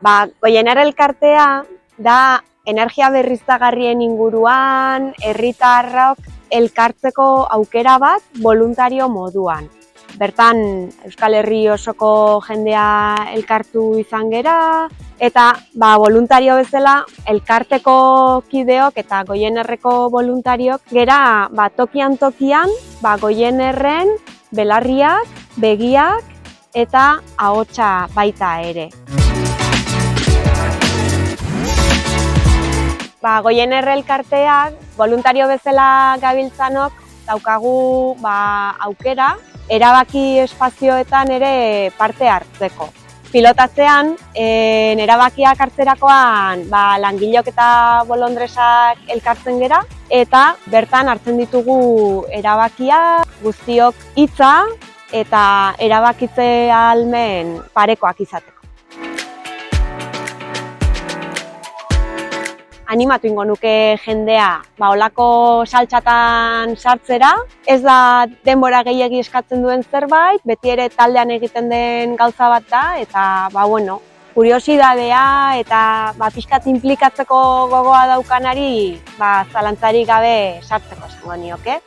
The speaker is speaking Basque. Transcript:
Goiener elkartea da energia berriztagarrien inguruan herritarrok elkartzeko aukera bat voluntario moduan. Bertan Euskal Herri osoko jendea elkartu izan gera eta voluntario bezala elkarteko kideok eta Goienerreko voluntariok gera tokian Goienerren belarriak, begiak eta ahotsa baita ere. Goiener elkarteak voluntario bezala gabiltzanok daukagu aukera erabaki espazioetan ere parte hartzeko. Pilotatzean, erabakiak hartzerakoan langileok eta bolondresak elkartzen gera eta bertan hartzen ditugu erabakiak, guztiok hitza eta erabakitze ahalmen parekoak izateko. Animatu ingo nuke jendea holako saltsatan sartzera. Ez da denbora gehiegi eskatzen duen zerbait, beti ere taldean egiten den gauza bat da, eta kuriosidadea eta pixkat inplikatzeko gogoa daukanari zalantzarik gabe sartzeko esango nioke.